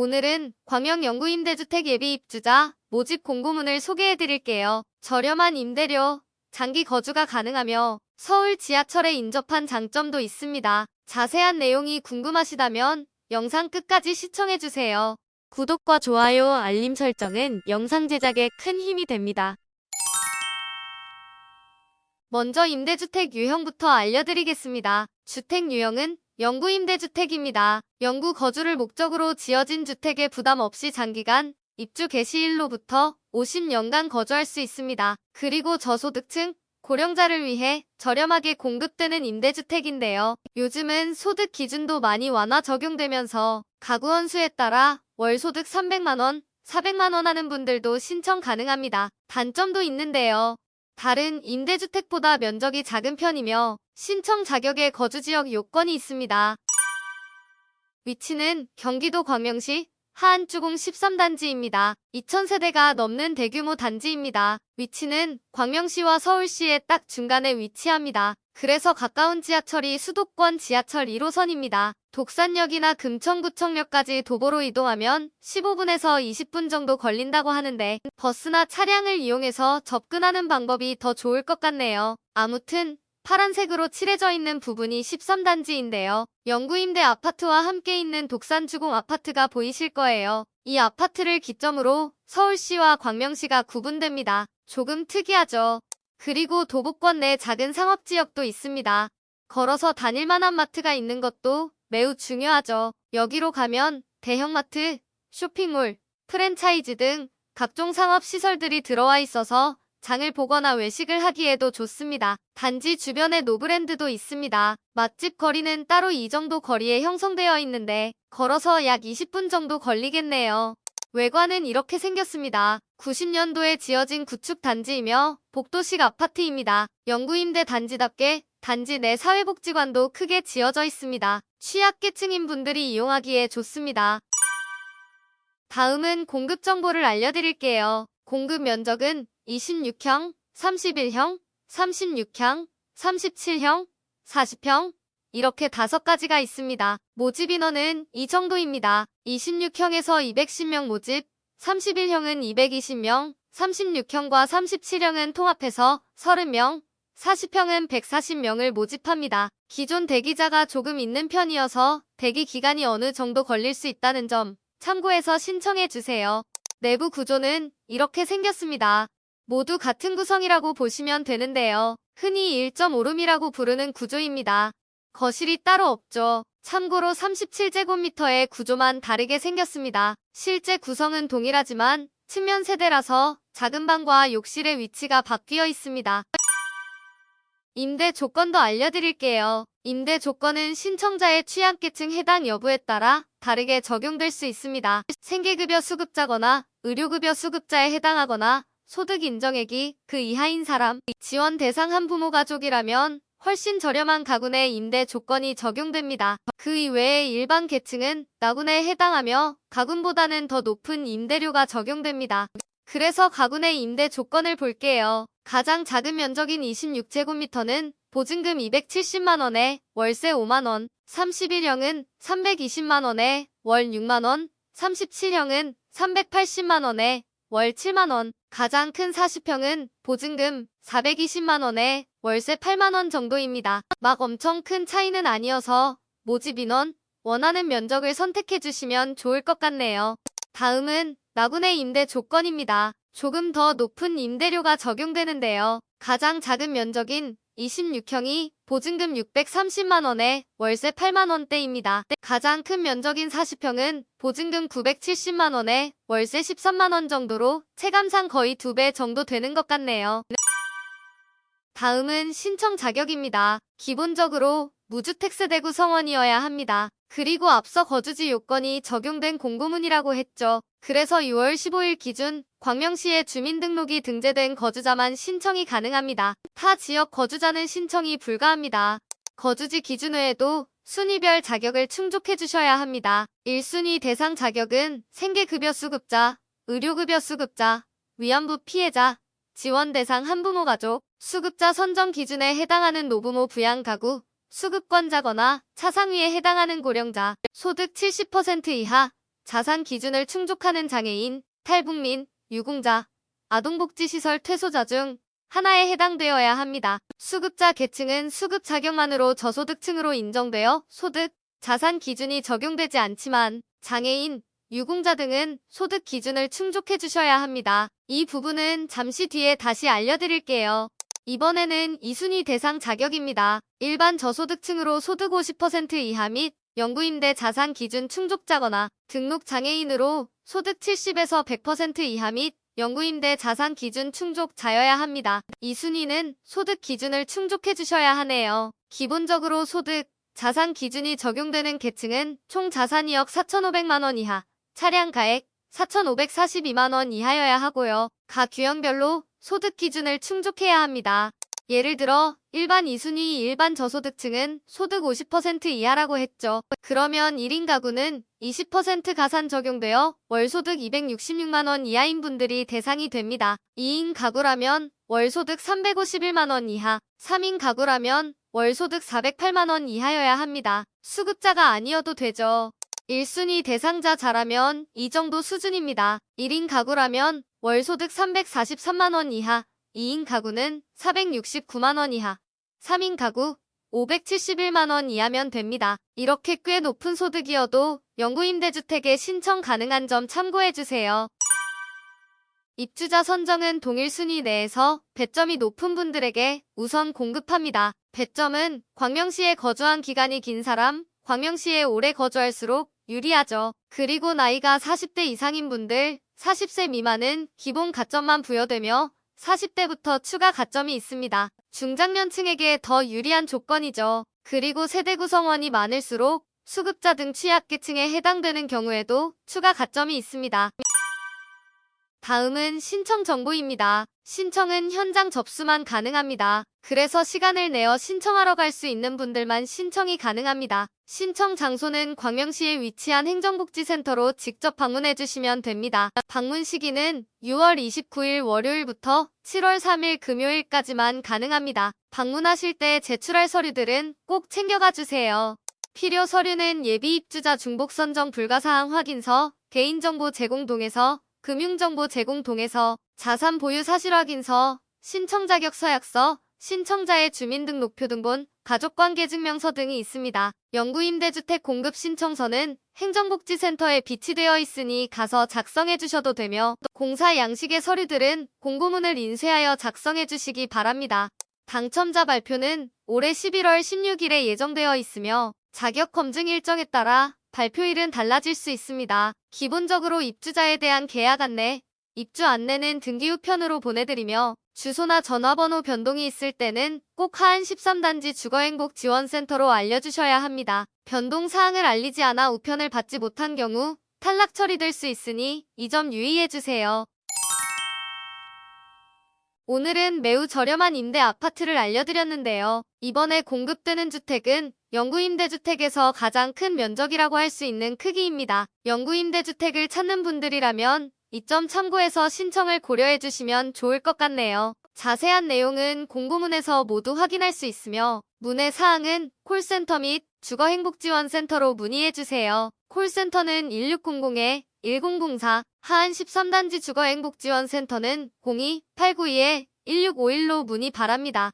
오늘은 광명 영구임대주택 예비 입주자 모집 공고문을 소개해드릴게요. 저렴한 임대료, 장기 거주가 가능하며 서울 지하철에 인접한 장점도 있습니다. 자세한 내용이 궁금하시다면 영상 끝까지 시청해주세요. 구독과 좋아요, 알림 설정은 영상 제작에 큰 힘이 됩니다. 먼저 임대주택 유형부터 알려드리겠습니다. 주택 유형은 영구임대주택입니다. 영구 거주를 목적으로 지어진 주택에 부담 없이 장기간 입주 개시일로부터 50년간 거주할 수 있습니다. 그리고 저소득층, 고령자를 위해 저렴하게 공급되는 임대주택인데요. 요즘은 소득 기준도 많이 완화 적용되면서 가구 원수에 따라 월 소득 300만원, 400만원 하는 분들도 신청 가능합니다. 단점도 있는데요. 다른 임대주택보다 면적이 작은 편이며 신청 자격에 거주지역 요건이 있습니다. 위치는 경기도 광명시 하안주공 13단지입니다. 2000세대가 넘는 대규모 단지입니다. 위치는 광명시와 서울시의 딱 중간에 위치합니다. 그래서 가까운 지하철이 수도권 지하철 1호선입니다. 독산역이나 금천구청역까지 도보로 이동하면 15분에서 20분 정도 걸린다고 하는데 버스나 차량을 이용해서 접근하는 방법이 더 좋을 것 같네요. 아무튼 파란색으로 칠해져 있는 부분이 13단지인데요. 영구임대 아파트와 함께 있는 독산주공 아파트가 보이실 거예요. 이 아파트를 기점으로 서울시와 광명시가 구분됩니다. 조금 특이하죠. 그리고 도보권 내 작은 상업지역도 있습니다. 걸어서 다닐만한 마트가 있는 것도 매우 중요하죠. 여기로 가면 대형마트, 쇼핑몰, 프랜차이즈 등 각종 상업시설들이 들어와 있어서 장을 보거나 외식을 하기에도 좋습니다. 단지 주변에 노브랜드도 있습니다. 맛집 거리는 따로 이 정도 거리에 형성되어 있는데 걸어서 약 20분 정도 걸리겠네요. 외관은 이렇게 생겼습니다. 90년도에 지어진 구축 단지이며 복도식 아파트입니다. 영구임대 단지답게 단지 내 사회복지관도 크게 지어져 있습니다. 취약계층인 분들이 이용하기에 좋습니다. 다음은 공급 정보를 알려드릴게요. 공급 면적은 26형, 31형, 36형, 37형, 40형 이렇게 5가지가 있습니다. 모집 인원은 이 정도입니다. 26형에서 210명 모집, 31형은 220명, 36형과 37형은 통합해서 30명, 40형은 140명을 모집합니다. 기존 대기자가 조금 있는 편이어서 대기 기간이 어느 정도 걸릴 수 있다는 점 참고해서 신청해주세요. 내부 구조는 이렇게 생겼습니다. 모두 같은 구성이라고 보시면 되는데요. 흔히 1.5룸이라고 부르는 구조입니다. 거실이 따로 없죠. 참고로 37제곱미터의 구조만 다르게 생겼습니다. 실제 구성은 동일하지만 측면 세대라서 작은 방과 욕실의 위치가 바뀌어 있습니다. 임대 조건도 알려드릴게요. 임대 조건은 신청자의 취약계층 해당 여부에 따라 다르게 적용될 수 있습니다. 생계급여 수급자거나 의료급여 수급자에 해당하거나 소득 인정액이 그 이하인 사람, 지원 대상 한부모 가족이라면 훨씬 저렴한 가구 내 임대 조건이 적용됩니다. 그 이외의 일반 계층은 나군에 해당하며 가군보다는 더 높은 임대료가 적용됩니다. 그래서 가구 내 임대 조건을 볼게요. 가장 작은 면적인 26제곱미터는 보증금 270만원에 월세 5만원, 31형은 320만원에 월 6만원, 37형은 380만원에 월 7만원, 가장 큰 40형은 보증금 420만원에 월세 8만원 정도입니다. 막 엄청 큰 차이는 아니어서 모집 인원, 원하는 면적을 선택해주시면 좋을 것 같네요. 다음은 나군의 임대 조건입니다. 조금 더 높은 임대료가 적용되는데요. 가장 작은 면적인 26형이 보증금 630만원에 월세 8만원대입니다. 가장 큰 면적인 40형은 보증금 970만원에 월세 13만원 정도로 체감상 거의 2배 정도 되는 것 같네요. 다음은 신청 자격입니다. 기본적으로 무주택 세대 구성원이어야 합니다. 그리고 앞서 거주지 요건이 적용된 공고문이라고 했죠. 그래서 6월 15일 기준 광명시에 주민등록이 등재된 거주자만 신청이 가능합니다. 타 지역 거주자는 신청이 불가합니다. 거주지 기준 외에도 순위별 자격을 충족해 주셔야 합니다. 1순위 대상 자격은 생계급여 수급자, 의료급여 수급자, 위안부 피해자, 지원 대상 한부모 가족, 수급자 선정 기준에 해당하는 노부모 부양 가구, 수급권자거나 차상위에 해당하는 고령자, 소득 70% 이하, 자산 기준을 충족하는 장애인, 탈북민, 유공자, 아동복지시설 퇴소자 중 하나에 해당되어야 합니다. 수급자 계층은 수급 자격만으로 저소득층으로 인정되어 소득, 자산 기준이 적용되지 않지만 장애인, 유공자 등은 소득 기준을 충족해 주셔야 합니다. 이 부분은 잠시 뒤에 다시 알려드릴게요. 이번에는 2순위 대상 자격입니다. 일반 저소득층으로 소득 50% 이하 및 영구임대 자산 기준 충족자거나 등록 장애인으로 소득 70에서 100% 이하 및 영구임대 자산 기준 충족자여야 합니다. 2순위는 소득 기준을 충족해 주셔야 하네요. 기본적으로 소득, 자산 기준이 적용되는 계층은 총 자산 2억 4,500만 원 이하, 차량 가액 4,542만 원 이하여야 하고요. 각 유형별로 소득 기준을 충족해야 합니다. 예를 들어 일반 2순위 일반 저소득층은 소득 50% 이하라고 했죠. 그러면 1인 가구는 20% 가산 적용되어 월소득 266만 원 이하인 분들이 대상이 됩니다. 2인 가구라면 월소득 351만 원 이하, 3인 가구라면 월소득 408만 원 이하여야 합니다. 수급자가 아니어도 되죠. 1순위 대상자자라면 이 정도 수준입니다. 1인 가구라면 월소득 343만 원 이하, 2인 가구는 469만 원 이하, 3인 가구 571만 원 이하면 됩니다. 이렇게 꽤 높은 소득이어도 영구임대주택에 신청 가능한 점 참고해주세요. 입주자 선정은 동일 순위 내에서 배점이 높은 분들에게 우선 공급합니다. 배점은 광명시에 거주한 기간이 긴 사람, 광명시에 오래 거주할수록 유리하죠. 그리고 나이가 40대 이상인 분들, 40세 미만은 기본 가점만 부여되며 40대부터 추가 가점이 있습니다. 중장년층에게 더 유리한 조건이죠. 그리고 세대 구성원이 많을수록 수급자 등 취약계층에 해당되는 경우에도 추가 가점이 있습니다. 다음은 신청 정보입니다. 신청은 현장 접수만 가능합니다. 그래서 시간을 내어 신청하러 갈 수 있는 분들만 신청이 가능합니다. 신청 장소는 광명시에 위치한 행정복지센터로 직접 방문해 주시면 됩니다. 방문 시기는 6월 29일 월요일부터 7월 3일 금요일까지만 가능합니다. 방문하실 때 제출할 서류들은 꼭 챙겨가 주세요. 필요 서류는 예비 입주자 중복 선정 불가사항 확인서, 개인정보 제공 동의서, 금융정보 제공 동의서, 자산 보유 사실 확인서, 신청 자격 서약서, 신청자의 주민등록표 등본, 가족관계증명서 등이 있습니다. 영구임대주택 공급 신청서는 행정복지센터에 비치되어 있으니 가서 작성해 주셔도 되며 공사 양식의 서류들은 공고문을 인쇄하여 작성해 주시기 바랍니다. 당첨자 발표는 올해 11월 16일에 예정되어 있으며 자격 검증 일정에 따라 발표일은 달라질 수 있습니다. 기본적으로 입주자에 대한 계약 안내, 입주 안내는 등기 우편으로 보내드리며 주소나 전화번호 변동이 있을 때는 꼭 하안 13단지 주거행복지원센터로 알려주셔야 합니다. 변동 사항을 알리지 않아 우편을 받지 못한 경우 탈락 처리될 수 있으니 이 점 유의해주세요. 오늘은 매우 저렴한 임대 아파트를 알려드렸는데요. 이번에 공급되는 주택은 영구임대주택에서 가장 큰 면적이라고 할 수 있는 크기입니다. 영구임대주택을 찾는 분들이라면 이 점 참고해서 신청을 고려해 주시면 좋을 것 같네요. 자세한 내용은 공고문에서 모두 확인할 수 있으며 문의 사항은 콜센터 및 주거행복지원센터로 문의해 주세요. 콜센터는 1600-1004, 하안 13단지 주거행복지원센터는 02-892-1651로 문의 바랍니다.